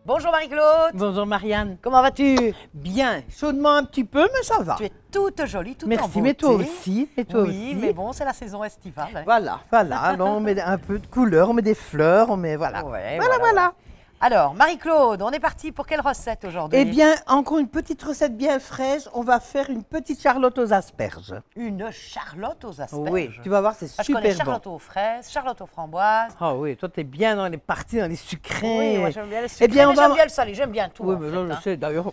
Bonjour Marie-Claude. Bonjour Marianne. Comment vas-tu? Bien, chaudement un petit peu, mais ça va. Tu es toute jolie, toute en Merci, beauté. mais toi aussi. Oui, mais bon, c'est la saison estivale. Hein. Voilà, voilà. Alors, on met un peu de couleur, on met des fleurs, on met voilà. Ouais, voilà. Alors, Marie-Claude, on est parti pour quelle recette aujourd'hui? Eh bien, encore une petite recette bien fraîche. On va faire une petite charlotte aux asperges. Une charlotte aux asperges? Oui, tu vas voir, c'est Je connais super bon. charlotte aux fraises, charlotte aux framboises. Ah oui, toi, tu es bien dans les parties, dans les sucrés. Oui, moi j'aime bien les sucrés, Eh bien, mais j'aime bien le salé, j'aime bien tout. Oui, en mais fait, là, je hein. sais, d'ailleurs.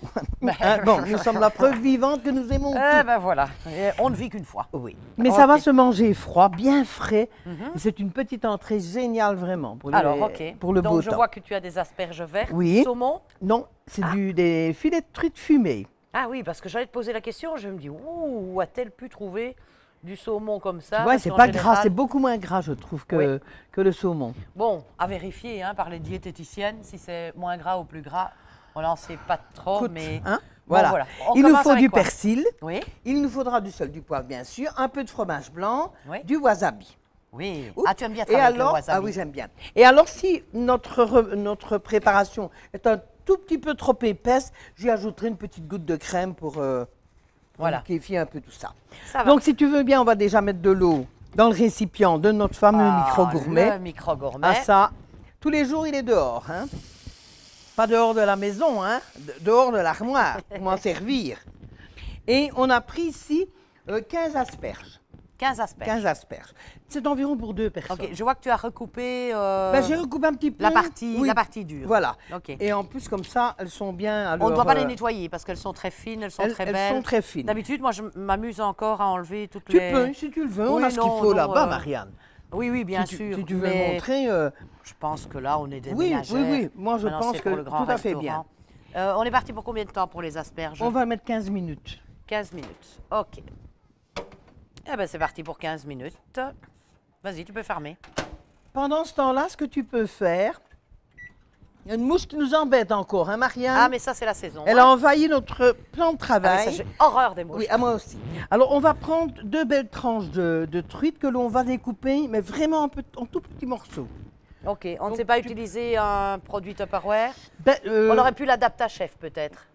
Hein, bon, nous sommes la preuve vivante que nous aimons Eh tout. ben voilà, et on ne vit qu'une fois. Oui, mais ça va Ok. se manger froid, bien frais. Et c'est une petite entrée géniale vraiment pour, Alors, ok. pour le Donc, beau je temps. vois que tu as des asperges vertes, Oui. saumon. Non, c'est des filets de truite fumée. Ah oui, parce que j'allais te poser la question, je me dis, où a-t-elle pu trouver du saumon comme ça? Tu vois, Parce c'est qu'en pas général- gras, c'est beaucoup moins gras, je trouve, que le saumon. Bon, à vérifier hein, par les diététiciennes, si c'est moins gras ou plus gras. On n'en sait pas trop, Écoute, mais... hein, Bon, voilà. On Il nous commence faut avec du quoi? persil, Oui, il nous faudra du sel, du poivre, bien sûr, un peu de fromage blanc, Oui. du wasabi. oui. Oups. Ah, tu aimes bien Et travailler avec le alors, wasabi? ah oui, j'aime bien. Et alors, si notre préparation est un tout petit peu trop épaisse, j'y ajouterai une petite goutte de crème pour Voilà. liquéfier un peu tout ça. Ça va. Donc, si tu veux bien, on va déjà mettre de l'eau dans le récipient de notre fameux Ah, micro-gourmet. Le micro-gourmet. Ah ça, tous les jours, il est dehors. Hein? Pas dehors de la maison, hein? Dehors de l'armoire, pour m'en servir. Et on a pris ici 15 asperges. 15 asperges. 15 asperges. C'est environ pour 2 personnes. Ok, je vois que tu as recoupé Ben, j'ai recoupé un petit peu. la partie dure. Voilà. Ok. Et en plus, comme ça, elles sont bien. à On ne leur, doit pas les nettoyer parce qu'elles sont très fines, elles sont très belles. Elles sont très fines. D'habitude, moi, je m'amuse encore à enlever toutes Tu les... peux, si tu le veux, on Oui, a ce qu'il non, faut non, là-bas, Marianne. Oui, oui, bien si sûr. si tu veux mais montrer. je pense que là, on est des Oui, ménagères. oui. Moi, je Maintenant, pense c'est que pour le grand tout à fait restaurant. On est parti pour combien de temps pour les asperges? On va mettre 15 minutes. 15 minutes. OK. Eh bien, c'est parti pour 15 minutes. Vas-y, tu peux fermer. Pendant ce temps-là, ce que tu peux faire, il y a une mouche qui nous embête encore, hein, Marianne? Ah, mais ça, c'est la saison. Elle hein. a envahi notre plan de Ah, mais travail. ça, j'ai horreur des mouches. Oui, à moi aussi. Alors, on va prendre 2 belles tranches de truite que l'on va découper, mais vraiment en tout petits morceaux. OK. On ne Donc, sait pas utiliser un produit Tupperware. Ben, On aurait pu l'adapter à chef, peut-être.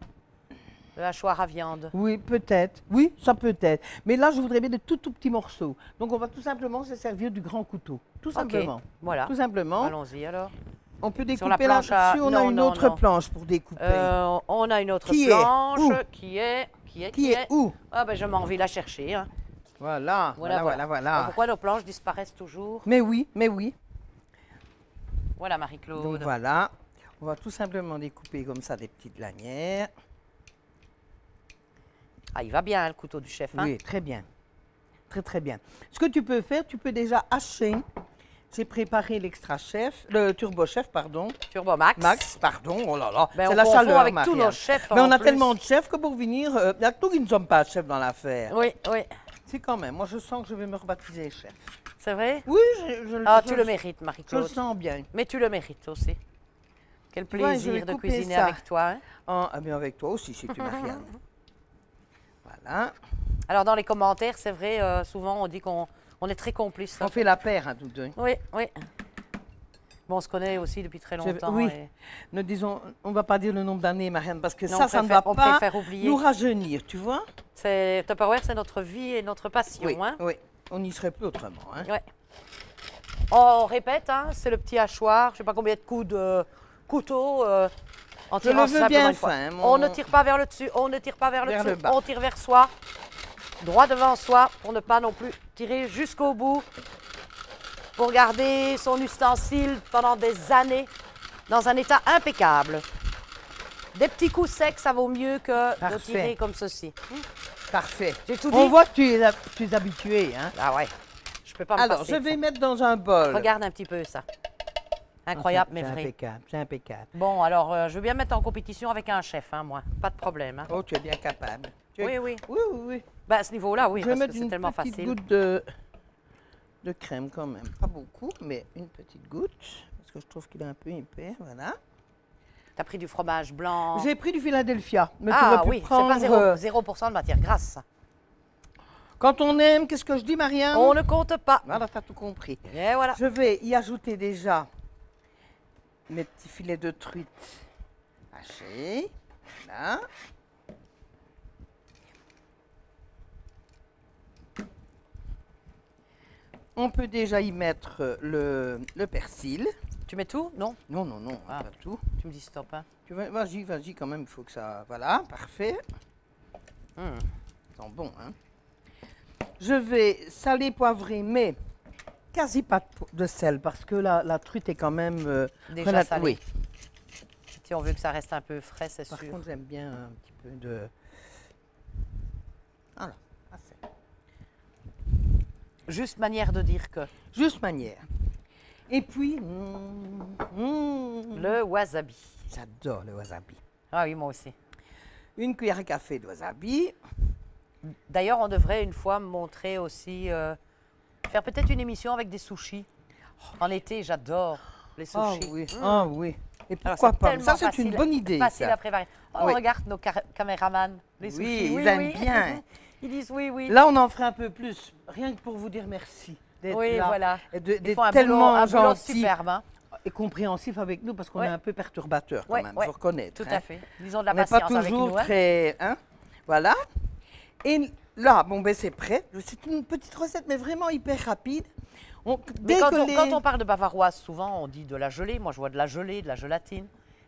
Le hachoir à viande. Oui, peut-être. Oui, ça peut être. Mais là, je voudrais bien de tout petits morceaux. Donc, on va tout simplement se servir du grand couteau. Tout simplement. OK. Voilà. Tout simplement. Allons-y, alors. On peut Sur la découper planche à- là-dessus. On non, a une non, autre non. planche pour découper. On a une autre Qui est planche où qui est... Qui est où? Ah, ben, je m'en vais la chercher. Hein. Voilà, voilà. Pourquoi nos planches disparaissent toujours? Mais oui, mais oui. Voilà, Donc Marie-Claude. voilà, on va tout simplement découper comme ça des petites lanières. Ah, il va bien, le couteau du chef. Hein? Oui, très bien. Très, très bien. Ce que tu peux faire, tu peux déjà hacher. J'ai préparé l'extra chef, le turbo chef, pardon. Turbo Max. Max, pardon, oh là là, Ben, c'est on la confond chaleur, avec tous Marianne. nos chefs, Mais en on a plus. tellement de chefs que pour venir, il y a que nous qui ne sommes pas chefs dans l'affaire. Oui, oui. C'est quand même, moi je sens que je vais me rebaptiser chef. C'est vrai? Oui, Ah, je tu le mérites, Je le Marie-Claude. sens bien. Mais tu le mérites aussi. Quel Tu vois, je plaisir vais de couper cuisiner ça. avec toi. Hein? Ah bien avec toi aussi, si tu Marianne. Voilà. Alors, dans les commentaires, c'est vrai, souvent, on dit qu'on est très complices. On fait la paire, hein, tous deux. Oui, oui. Bon, on se connaît aussi depuis très longtemps. oui. et Ne disons, on ne va pas dire le nombre d'années, Marianne, parce que Non, ça ne va on pas préfère oublier. nous rajeunir, tu vois? Tupperware, c'est notre vie et notre passion. Oui, Hein? oui. On n'y serait plus autrement. Hein? Ouais. On répète, hein, c'est le petit hachoir. Je ne sais pas combien de coups de couteau. En Je le tirant veux simplement bien une fois. fin, mon- On ne tire pas vers le dessus, on ne tire pas vers le Vers dessus, le bas. on tire vers soi, droit devant soi, pour ne pas non plus tirer jusqu'au bout, pour garder son ustensile pendant des années dans un état impeccable. Des petits coups secs, ça vaut mieux que de Parfait. tirer comme ceci. Parfait. J'ai tout On dit? voit que tu es habitué. Hein? Ah ouais, je peux pas me Alors, passer je de vais ça. mettre dans un bol. Regarde un petit peu ça. Incroyable, mais C'est vrai. impeccable, c'est impeccable. Bon, alors, je veux bien mettre en compétition avec un chef, hein, moi. Pas de problème. Hein. Oh, tu es bien capable. Tu es- Oui, oui. Oui, oui, oui. Ben, à ce niveau-là, oui, Je vais parce que mettre c'est une tellement petite facile. goutte de crème quand même. Pas beaucoup, mais une petite goutte. Parce que je trouve qu'il est un peu épais, voilà. Tu as pris du fromage blanc. J'ai pris du Philadelphia. Mais tu Ah aurais pu oui, c'est prendre, pas 0% de matière grasse. Ça. Quand on aime, qu'est-ce que je dis, Marianne? On ne compte pas. Voilà, tu as tout compris. Et voilà. Je vais y ajouter déjà mes petits filets de truite haché. Voilà. On peut déjà y mettre le persil. Tu mets tout? Non? Non, non, non, Ah. pas tout. Tu me dis stop, hein? Vas-y, vas-y, quand même, il faut que ça... Voilà, parfait. Hum. Ça sent bon, hein. Je vais saler, poivrer, mais quasi pas de sel, parce que la truite est quand même... Déjà salée. Oui. Si on veut que ça reste un peu frais, c'est Par sûr. contre, j'aime bien un petit peu de... Voilà, assez. Juste manière de dire que Juste manière. Et puis... le wasabi. J'adore le wasabi. Ah oui, moi aussi. Une cuillère à café de wasabi. D'ailleurs, on devrait une fois montrer aussi, faire peut-être une émission avec des sushis. En été, j'adore les Ah sushis. oui, ah oui. Et Alors, pourquoi c'est pas? tellement Ça, c'est facile- une bonne idée, Facile ça. à préparer. Oh, Oui. regarde nos caméramans, les sushis. Oui, ils aiment bien. Ils disent oui, oui. Là, on en ferait un peu plus, rien que pour vous dire merci d'être Oui, là. voilà. Et Ils d'être font un tellement boulot gentil superbe. Hein. et compréhensif avec nous, parce qu'on Ouais. est un peu perturbateur quand Ouais, même, ouais, faut reconnaître. Tout hein. à fait. Ils ont de la On n'est pas patience avec toujours nous. Hein. très... Hein, voilà. Et là, bon, ben c'est prêt. C'est une petite recette, mais vraiment hyper rapide. Mais quand on parle de bavaroise, souvent, on dit de la gelée. Moi, je vois de la gelée, de la gelatine.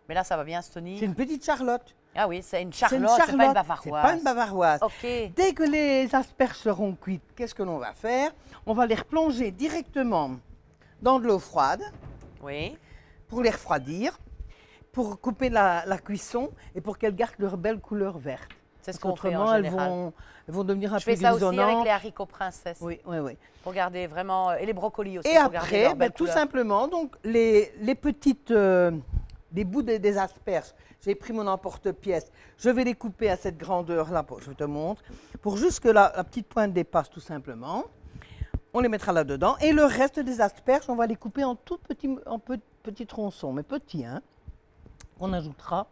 Mais là, ça va bien se tenir. C'est une petite charlotte. Ah oui, c'est une C'est charlotte, une c'est pas une charlotte, bavaroise. c'est pas une bavaroise. OK. Dès que les asperges seront cuites, qu'est-ce que l'on va faire? On va les replonger directement dans de l'eau froide Oui. pour les refroidir, pour couper la cuisson et pour qu'elles gardent leur belle couleur verte. C'est ce Parce qu'on fait qu'autrement, en elles général. vont devenir un Je peu fais ça aussi avec grisonnantes. les haricots princesses. Oui, oui, oui. Pour garder vraiment... Et les brocolis aussi. Et pour garder après, leur belle tout couleur. simplement, donc les petites, les bouts des asperges, j'ai pris mon emporte-pièce, je vais les couper à cette grandeur-là, je te montre, pour juste que la petite pointe dépasse tout simplement. On les mettra là-dedans. Et le reste des asperges, on va les couper en tout petits tronçons, mais petits, hein. On ajoutera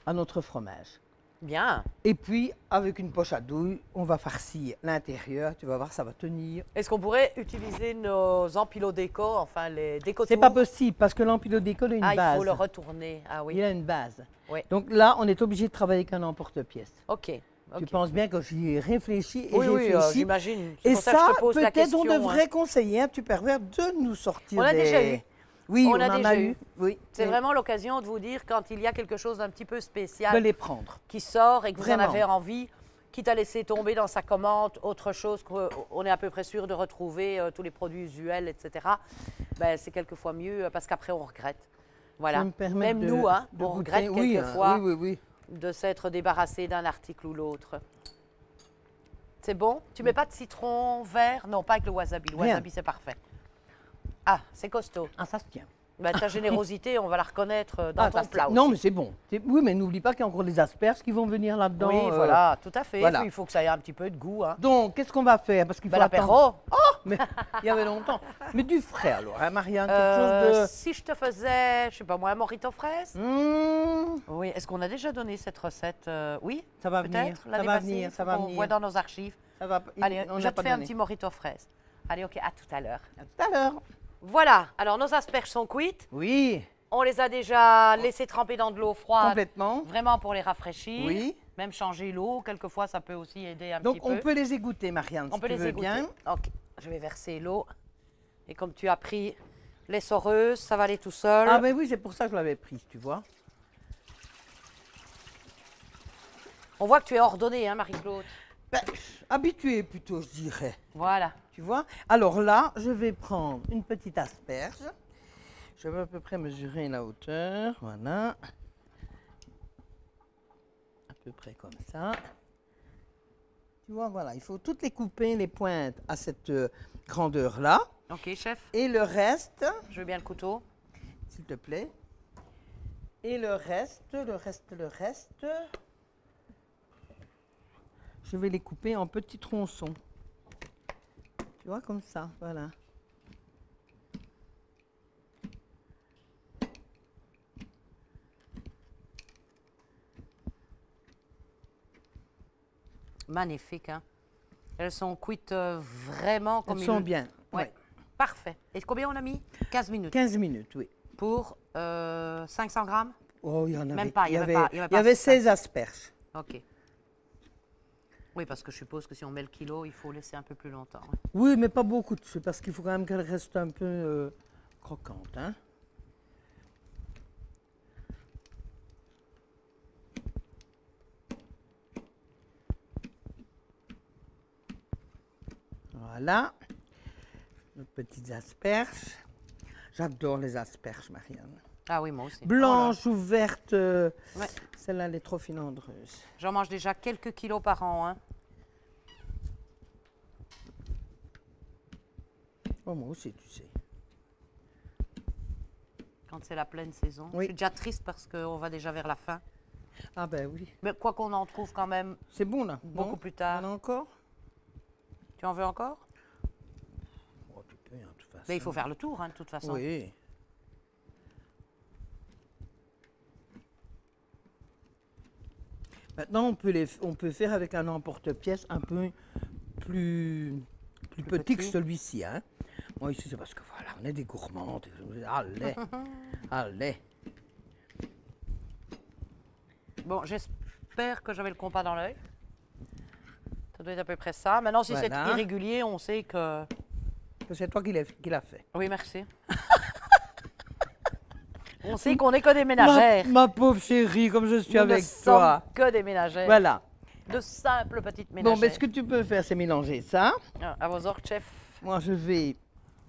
à notre fromage. Bien. Et puis, avec une poche à douille, on va farcir l'intérieur. Tu vas voir, ça va tenir. Est-ce qu'on pourrait utiliser nos empilots déco, enfin les déco C'est pas possible parce que l'empilo d'école a une Ah, base. il faut le retourner. Ah Il oui. a une base. Oui. Donc là, on est obligé de travailler avec un emporte-pièce. OK. Tu OK. penses bien que j'y ai réfléchi et Oui, j'ai oui, réfléchi. j'imagine. C'est Et pour ça que ça, je te pose la peut-être question. on devrait conseiller un Tupperware de nous sortir On a déjà eu. Oui, On on, a en déjà a eu. eu. Oui. C'est Mais vraiment l'occasion de vous dire quand il y a quelque chose d'un petit peu de spécial les prendre. qui sort et que vous Vraiment. en avez envie, quitte à laisser tomber dans sa commande autre chose qu'on est à peu près sûr de retrouver, tous les produits usuels, etc. Ben, c'est quelquefois mieux parce qu'après on regrette. Voilà. Je me permets Même de- nous, hein, de on goûter. regrette Oui, hein, quelquefois Oui, oui, oui. de s'être débarrassé d'un article ou l'autre. C'est bon? Tu mets pas de citron vert? Non, pas avec le wasabi. Le Rien. wasabi, c'est parfait. Ah, c'est costaud. Ah, ça se tient. Ben, ta générosité, on va la reconnaître dans Ah, ton ça se plat tient. aussi. Non, mais c'est bon. Oui, mais n'oublie pas qu'il y a encore des asperges qui vont venir là-dedans. Oui, voilà, tout à fait. voilà. Il faut que ça ait un petit peu de goût. Hein. Donc, qu'est-ce qu'on va faire? Parce qu'il faut Ben, attendre. l'apéro. Mais il y avait longtemps. Mais du frais alors, hein, Marianne, quelque chose de... Si je te faisais, je sais pas moi, un mojito fraise. Oui. Est-ce qu'on a déjà donné cette recette? Oui, Ça va venir, peut-être ça l'année va passée. venir, ça Faut va qu'on venir. voit dans nos archives. Ça va, Allez, on je n'a te pas fais un donné. petit mojito fraise. Allez, OK, à tout à l'heure. À tout à l'heure. Voilà. Alors, nos asperges sont cuites. Oui, On les a déjà laissées tremper dans de l'eau froide. complètement. Vraiment pour les rafraîchir. Oui. Même changer l'eau. Quelquefois, ça peut aussi aider un Donc, petit peu. on peut les égoutter, Marianne, On si peut tu les veux égoutter. bien. OK. Je vais verser l'eau. Et comme tu as pris l'essoreuse, ça va aller tout seul. Ah, ben oui, c'est pour ça que je l'avais prise, tu vois. On voit que tu es ordonnée, hein, Marie-Claude. Ben, habituée plutôt, je dirais. Voilà. Tu vois? Alors là, je vais prendre une petite asperge. Je vais à peu près mesurer la hauteur. Voilà. À peu près comme ça. Tu vois, voilà. Il faut toutes les couper, les pointes, à cette grandeur-là. OK, chef. Et le reste, Je veux bien le couteau. s'il te plaît. Et le reste, je vais les couper en petits tronçons. Tu vois, comme ça, voilà. Magnifique, hein? Elles sont cuites vraiment comme Elles il sont le- bien. Ouais. Ouais. Parfait. Et combien on a mis? 15 minutes. 15 minutes, oui. Pour 500 grammes? Oh, il y en avait. Même pas, il y avait il y pas avait ça. 16 asperges. Ok. Oui, parce que je suppose que si on met le kilo, il faut laisser un peu plus longtemps. Hein. Oui, mais pas beaucoup dessus, parce qu'il faut quand même qu'elle reste un peu croquante. Hein. Voilà. Nos petites asperges. J'adore les asperges, Marianne. Ah oui, moi aussi. Blanches ou vertes. Ouais. Celle-là, elle est trop filandreuse. J'en mange déjà quelques kilos par an. Hein. Oh, moi aussi, tu sais. Quand c'est la pleine saison. Oui. Je suis déjà triste parce qu'on va déjà vers la fin. Ah ben oui. Mais quoi qu'on en trouve quand même C'est bon, là. beaucoup non? plus tard. Il y en a encore? Tu en veux encore? Oh, tu peux, hein, de toute façon. Mais il faut faire le tour, hein, de toute façon. Oui. Maintenant, on peut faire avec un emporte-pièce un peu plus petit que petit. celui-ci. Hein. Moi, ici, c'est parce que voilà, on est des gourmands. Allez, allez. Bon, j'espère que j'avais le compas dans l'œil. Ça doit être à peu près ça. Maintenant, si Voilà. c'est irrégulier, on sait que... C'est toi qui l'as fait. Oui, merci. On sait qu'on n'est que des ménagères. Ma pauvre chérie, comme je suis Nous avec ne sommes toi. que des ménagères. Voilà. De simples petites Bon, ménagères. mais ce que tu peux faire, c'est mélanger ça. Ah, à vos ordres, chef. Moi, je vais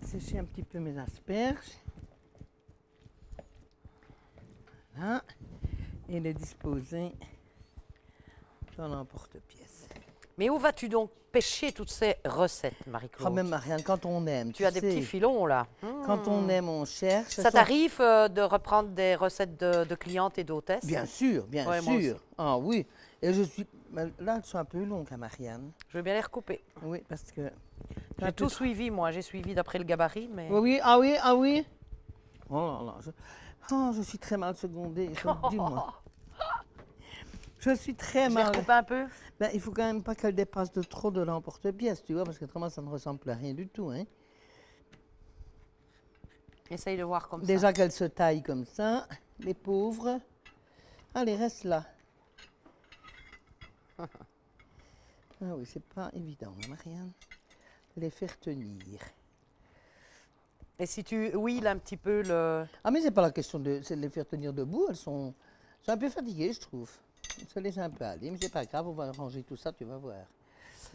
sécher un petit peu mes asperges. Voilà. Et les disposer dans l'emporte-pièce. Mais où vas-tu donc pêcher toutes ces recettes, Marie-Claude? Quand même, Marianne, quand on aime. Tu as des sais, petits filons, là. Quand on aime, on cherche. Ça t'arrive de reprendre des recettes de clientes et d'hôtesses? Bien sûr, bien Ouais, moi aussi. sûr. Ah oui. Et je suis. Là, elles sont un peu longues, hein, Marianne. Je veux bien les recouper. Oui, parce que. J'ai tout suivi, moi. J'ai suivi d'après le gabarit, mais... Oui, oui, ah oui, ah oui. Oh là là. Je suis très mal secondée. Dis-moi. Je suis très Je les mal. recoupe un peu. Ben, il faut quand même pas qu'elle dépasse de trop de l'emporte-pièce, tu vois, parce qu'autrement, ça ne ressemble à rien du tout. Hein. Essaye de voir comme ça. Déjà qu'elle se taille comme ça, les pauvres. Allez, reste là. Ah oui, c'est pas évident, hein, Marianne, de les faire tenir. Et si tu huiles un petit peu le... Ah, mais c'est pas la question c'est de les faire tenir debout, elles sont un peu fatiguées, je trouve. On se laisse un peu aller, mais c'est pas grave, on va ranger tout ça, tu vas voir.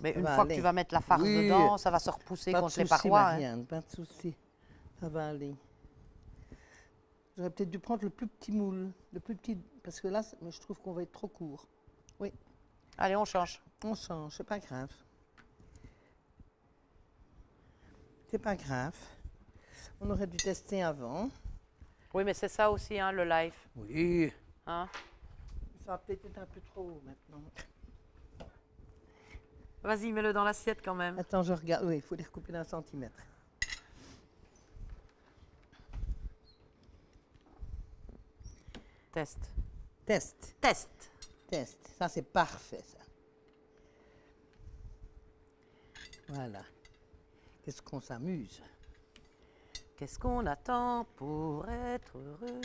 Mais Ça une va fois aller. que tu vas mettre la farce Oui. dedans, ça va se repousser Pas de contre les souci, parois. Hein. Marianne, pas de souci. Ça va aller. J'aurais peut-être dû prendre le plus petit moule, le plus petit, parce que là, je trouve qu'on va être trop court. Oui, Allez, on change. on change, c'est pas grave. C'est pas grave. On aurait dû tester avant. Oui, mais c'est ça aussi, hein, le live. Oui. Hein? Ça va peut-être être un peu trop haut maintenant. Vas-y, mets-le dans l'assiette quand même. Attends, je regarde. Oui, il faut les recouper d'un centimètre. Test. Test, Test. test. Ça, c'est parfait, ça. Voilà. Qu'est-ce qu'on s'amuse. Qu'est-ce qu'on attend pour être heureux?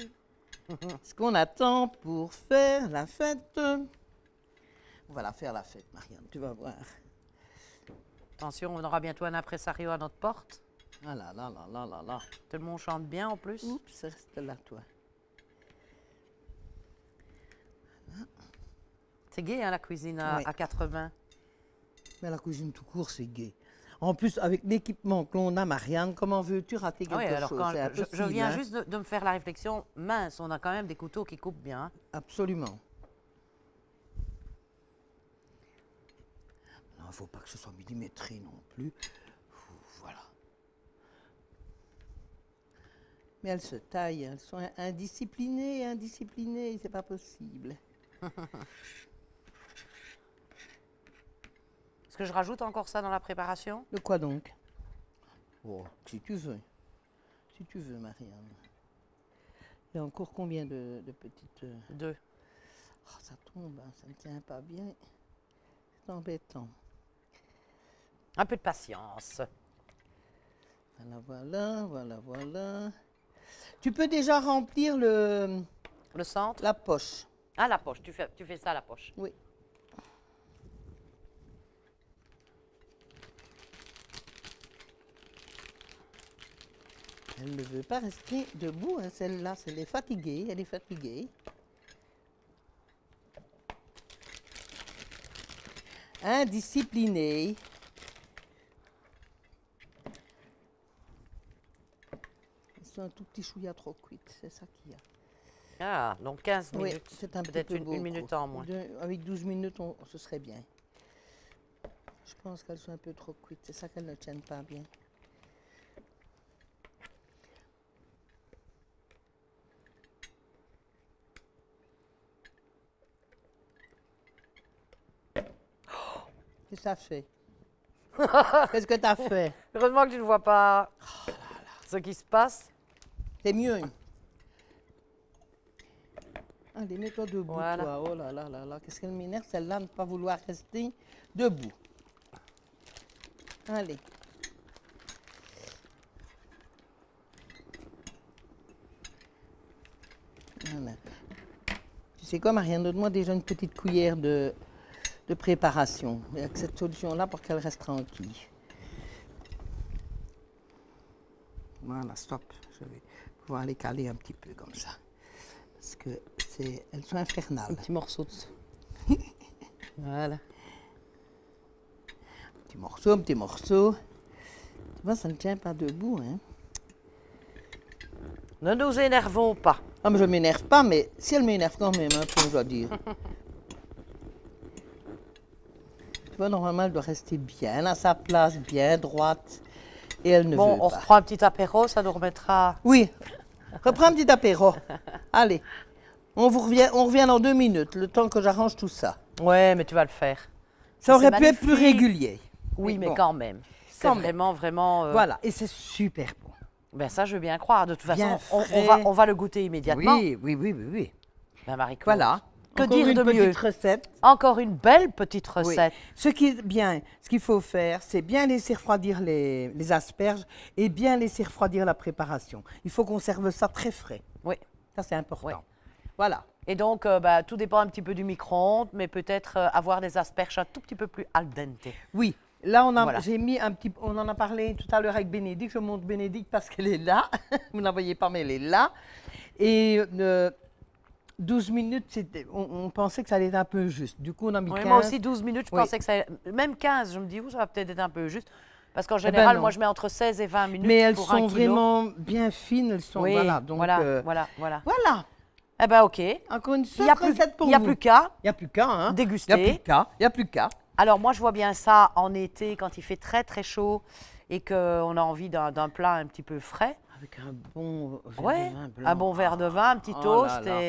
Ce qu'on attend pour faire la fête. On va la faire la fête, Marianne, tu vas voir. Attention, on aura bientôt un impresario à notre porte. Ah là là là là là là. Tout le monde chante bien en plus. Oups, reste là, toi. C'est gai, hein, la cuisine à, Oui. à 80. Mais la cuisine tout court, c'est gai. En plus, avec l'équipement que l'on a, Marianne, comment veux-tu rater quelque Oui, alors chose? quand C'est je impossible, viens hein. juste de me faire la réflexion, mince, on a quand même des couteaux qui coupent bien. Hein. Absolument. Non, il ne faut pas que ce soit millimétré non plus. Voilà. Mais elles se taillent, elles sont indisciplinées, indisciplinées, c'est pas possible. Est-ce que je rajoute encore ça dans la préparation? De quoi donc? Oh, si tu veux. Si tu veux, Marianne. Il y a encore combien de petites... 2. Oh, ça tombe, hein, ça ne tient pas bien. C'est embêtant. Un peu de patience. Voilà, voilà, voilà, voilà. Tu peux déjà remplir le Le centre? La poche. Ah, la poche. Tu fais ça à la poche. Oui. Elle ne veut pas rester debout, hein, celle-là. Elle est fatiguée. Elle est fatiguée. Indisciplinée. Elles sont un tout petit chouïa trop cuites. C'est ça qu'il y a. Ah, donc 15 Oui, minutes. c'est un petit Peut-être peu une beaucoup. minute en moins. Avec 12 minutes, ce serait bien. Je pense qu'elles sont un peu trop cuites. C'est ça qu'elles ne tiennent pas bien. Qu'est-ce que ça fait? Qu'est-ce que tu as fait? Heureusement que tu ne vois pas ce qui se passe. C'est mieux. Allez, mets-toi debout, Voilà. toi. Oh là là là là. Qu'est-ce qu'elle m'énerve, celle-là, de ne pas vouloir rester debout. Allez. Voilà. Tu sais quoi, Marianne, donne-moi déjà une petite cuillère de préparation. Avec cette solution-là, pour qu'elle reste tranquille. Voilà, stop. Je vais pouvoir les caler un petit peu comme ça. Parce que elles sont infernales. Un petit morceau de ça. Voilà. Petit morceau, petit morceau. Tu vois, ça ne tient pas debout, hein. Ne nous énervons pas. Ah, mais je ne m'énerve pas, mais si elle m'énerve quand même, un peu, je dois dire. Tu vois, normalement, elle doit rester bien à sa place, bien droite. Et elle ne Bon, veut on pas. reprend un petit apéro, ça nous remettra... Oui. Reprends un petit apéro. Allez. On revient dans 2 minutes, le temps que j'arrange tout ça. Ouais, mais tu vas le faire. Ça aurait C'est pu être plus magnifique. régulier. Oui, mais bon. quand même. C'est Quand même. vraiment, vraiment... Voilà, et c'est super bon. Ben ça, je veux bien croire. De toute Bien façon, frais. on va le goûter immédiatement. Oui. Ben Marie-Claude, Voilà. que Encore dire une de petite mieux? recette. Encore une belle petite Oui. recette. Ce qui est bien, ce qu'il faut faire, c'est bien laisser refroidir les asperges et bien laisser refroidir la préparation. Il faut qu'on serve ça très frais. Oui. Ça, c'est important. Oui. Voilà. Et donc, bah, tout dépend un petit peu du micro-ondes, mais peut-être avoir des asperges un tout petit peu plus al dente. Oui. Là, Voilà. j'ai mis un petit... On en a parlé tout à l'heure avec Bénédicte. Je montre Bénédicte parce qu'elle est là. Vous ne la voyez pas, mais elle est là. Et 12 minutes, on pensait que ça allait être un peu juste. Du coup, on a mis Ouais, 15. moi aussi, 12 minutes, je Oui. pensais que ça... Même 15, je me dis, ça va peut-être être un peu juste. Parce qu'en ben général, non. moi, je mets entre 16 et 20 minutes Mais elles pour sont 1 kilo. vraiment bien fines. Elles sont... Oui, Voilà. Donc, voilà. voilà. Eh ben, OK. Encore une Il seule n'y a plus, recette pour il y a vous. plus qu'à. Il n'y a plus qu'à, hein. Déguster. Il n'y a plus qu'à. Il n'y a plus qu'à. Alors, moi, je vois bien ça en été, quand il fait très, très chaud et qu'on a envie d'un plat un petit peu frais. Avec un bon verre Ouais, de vin blanc. un bon verre de vin, un petit Oh toast là là.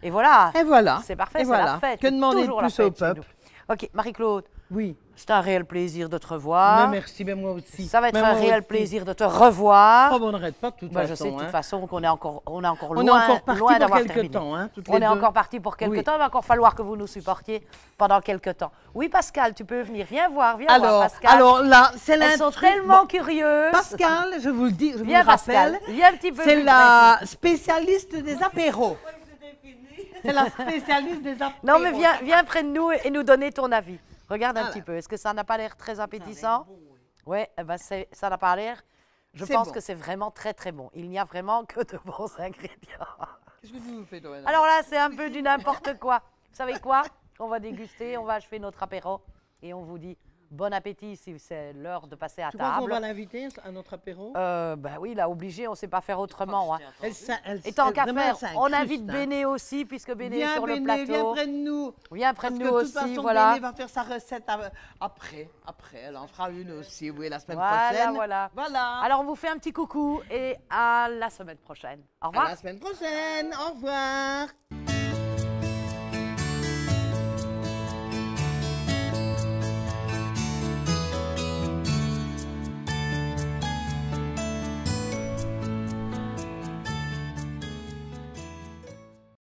et voilà. Et voilà. C'est parfait, Et c'est la voilà. fête. Que c'est demander de toujours la plus au fête chez peuple? nous. OK, Marie-Claude, Oui. c'est un réel plaisir de te revoir. Mais merci, mais moi aussi. Ça va être Mais un moi réel aussi. plaisir de te revoir. Oh, ben, on n'arrête pas de toute Bah, façon. je sais de toute hein. façon qu'on est encore On loin, est encore parti loin pour d'avoir quelques terminé. temps, hein, toutes On les est deux. encore parti pour quelques Oui. temps. Il va encore falloir que vous nous supportiez pendant quelques temps. Oui, Pascal, tu peux venir. Viens voir, Alors, Pascal. alors là, c'est Elles sont l'intrigue. tellement Bon, curieuses. Pascal, je vous le dis, je vous Viens, le rappelle, Pascal. Viens un petit peu c'est plus la spécialiste des apéros. C'est la spécialiste des apéros. Non, mais viens près de nous et nous donner ton avis. Regarde un Voilà. petit peu. Est-ce que ça n'a pas l'air très appétissant? Oui, eh ben ça n'a pas l'air. Je C'est pense bon. que c'est vraiment très, très bon. Il n'y a vraiment que de bons ingrédients. Qu'est-ce que tu nous fais, toi? Alors là, c'est un peu du n'importe quoi. Vous savez quoi? On va déguster, on va achever notre apéro et on vous dit bon appétit si c'est l'heure de passer à Tu crois qu'on table. va l'inviter à notre apéro? Ben oui, là, obligé, on ne sait pas faire autrement. Hein. Et Et tant qu'à faire, on invite Béné aussi, puisque Béné est sur le Béné, viens plateau. près de nous. Viens près de Parce nous que de toute aussi, façon, voilà. Béné va faire sa recette après. Elle en fera une aussi, oui, la semaine Voilà, prochaine. voilà. Voilà. Alors, on vous fait un petit coucou et à la semaine prochaine. Au À revoir. la semaine prochaine. Au revoir.